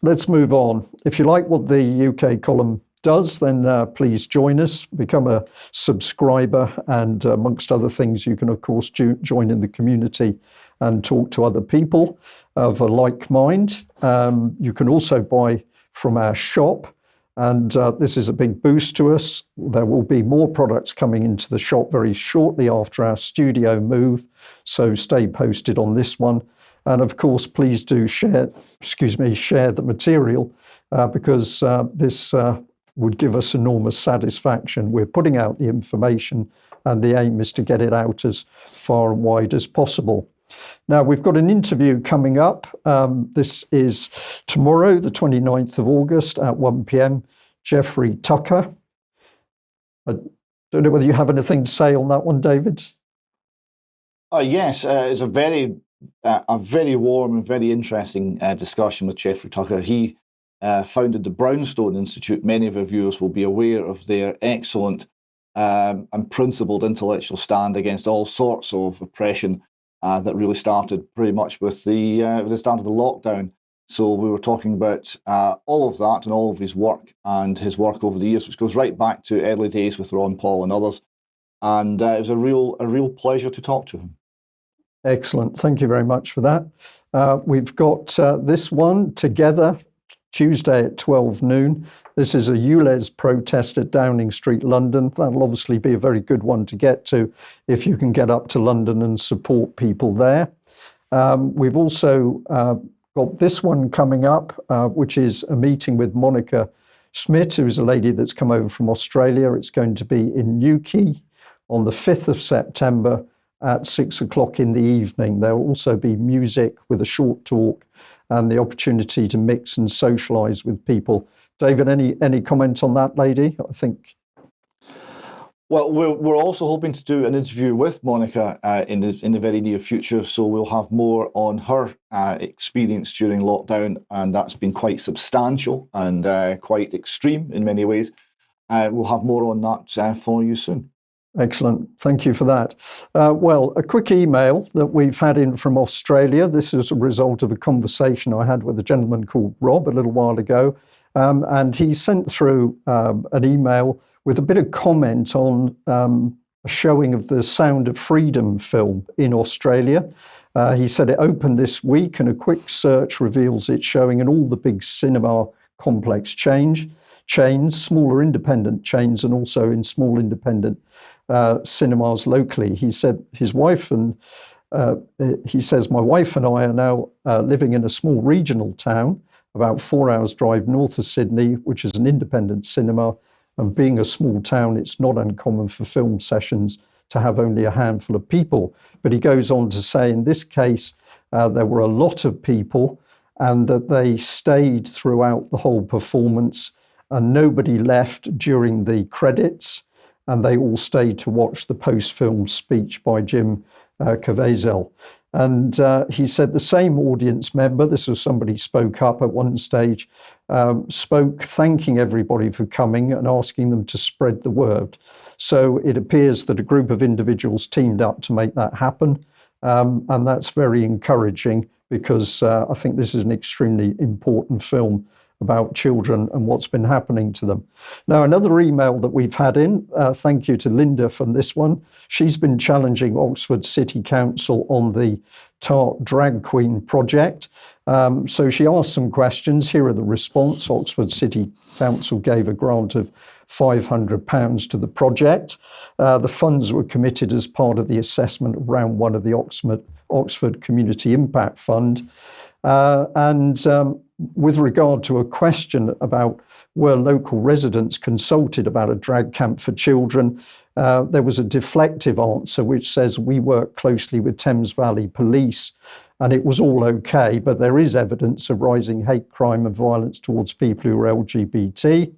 let's move on. If you like what the UK column does, then please join us, become a subscriber, and amongst other things, you can, of course, join in the community and talk to other people of a like mind. You can also buy from our shop, and this is a big boost to us. There will be more products coming into the shop very shortly after our studio move, so stay posted on this one. And of course, please do share the material because this would give us enormous satisfaction. We're putting out the information and the aim is to get it out as far and wide as possible. Now, we've got an interview coming up. This is tomorrow, the 29th of August at 1 p.m. Jeffrey Tucker. I don't know whether you have anything to say on that one, David? Yes, it's a very warm and very interesting discussion with Jeffrey Tucker. He founded the Brownstone Institute. Many of our viewers will be aware of their excellent and principled intellectual stand against all sorts of oppression that really started pretty much with the start of the lockdown. So we were talking about all of that and all of his work over the years, which goes right back to early days with Ron Paul and others. And it was a real pleasure to talk to him. Excellent. Thank you very much for that. We've got this one together, Tuesday at 12 noon. This is a ULEZ protest at Downing Street, London. That'll obviously be a very good one to get to if you can get up to London and support people there. We've also got this one coming up, which is a meeting with Monica Smit, who's a lady that's come over from Australia. It's going to be in Newquay on the 5th of September at 6 o'clock in the evening. There will also be music with a short talk and the opportunity to mix and socialise with people. David, any comment on that lady? I think. Well, we're also hoping to do an interview with Monica in the very near future, so we'll have more on her experience during lockdown, and that's been quite substantial and quite extreme in many ways. We'll have more on that for you soon. Excellent. Thank you for that. Well, a quick email that we've had in from Australia. This is a result of a conversation I had with a gentleman called Rob a little while ago. And he sent through an email with a bit of comment on a showing of the Sound of Freedom film in Australia. He said it opened this week and a quick search reveals it's showing in all the big cinema complex chains, smaller independent chains, and also in small independent cinemas locally. He said his wife and he says, my wife and I are now living in a small regional town about 4 hours drive north of Sydney, which is an independent cinema. And being a small town, it's not uncommon for film sessions to have only a handful of people. But he goes on to say, in this case, there were a lot of people and that they stayed throughout the whole performance and nobody left during the credits. And they all stayed to watch the post-film speech by Jim Caviezel. And he said the same audience member, this was somebody spoke up at one stage, spoke thanking everybody for coming and asking them to spread the word. So it appears that a group of individuals teamed up to make that happen. And that's very encouraging because I think this is an extremely important film about children and what's been happening to them. Now, another email that we've had in, thank you to Linda from this one. She's been challenging Oxford City Council on the Tart Drag Queen project. So she asked some questions. Here are the response. Oxford City Council gave a grant of £500 to the project. The funds were committed as part of the assessment of round one of the Oxford Community Impact Fund. With regard to a question about were local residents consulted about a drag camp for children, there was a deflective answer which says we work closely with Thames Valley Police and it was all okay, but there is evidence of rising hate crime and violence towards people who are LGBT.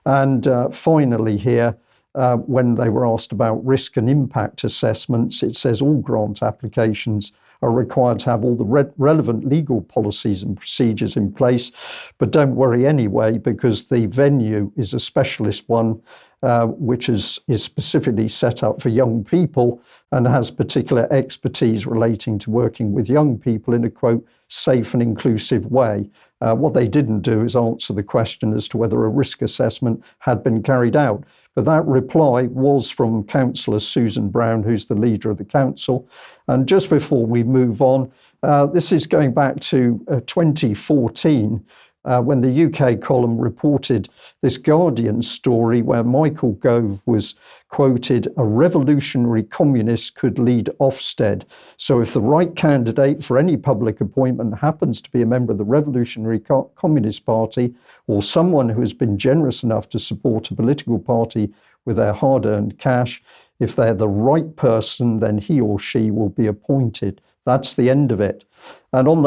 And finally here, when they were asked about risk and impact assessments, it says all grant applications are required to have all the relevant legal policies and procedures in place. But don't worry anyway, because the venue is a specialist one which is specifically set up for young people and has particular expertise relating to working with young people in a, quote, safe and inclusive way. What they didn't do is answer the question as to whether a risk assessment had been carried out. But that reply was from Councillor Susan Brown, who's the leader of the council. And just before we move on, this is going back to 2014, when the UK column reported this Guardian story where Michael Gove was quoted, "A revolutionary communist could lead Ofsted. So if the right candidate for any public appointment happens to be a member of the Revolutionary Communist Party or someone who has been generous enough to support a political party with their hard-earned cash, if they're the right person, then he or she will be appointed." That's the end of it. And on that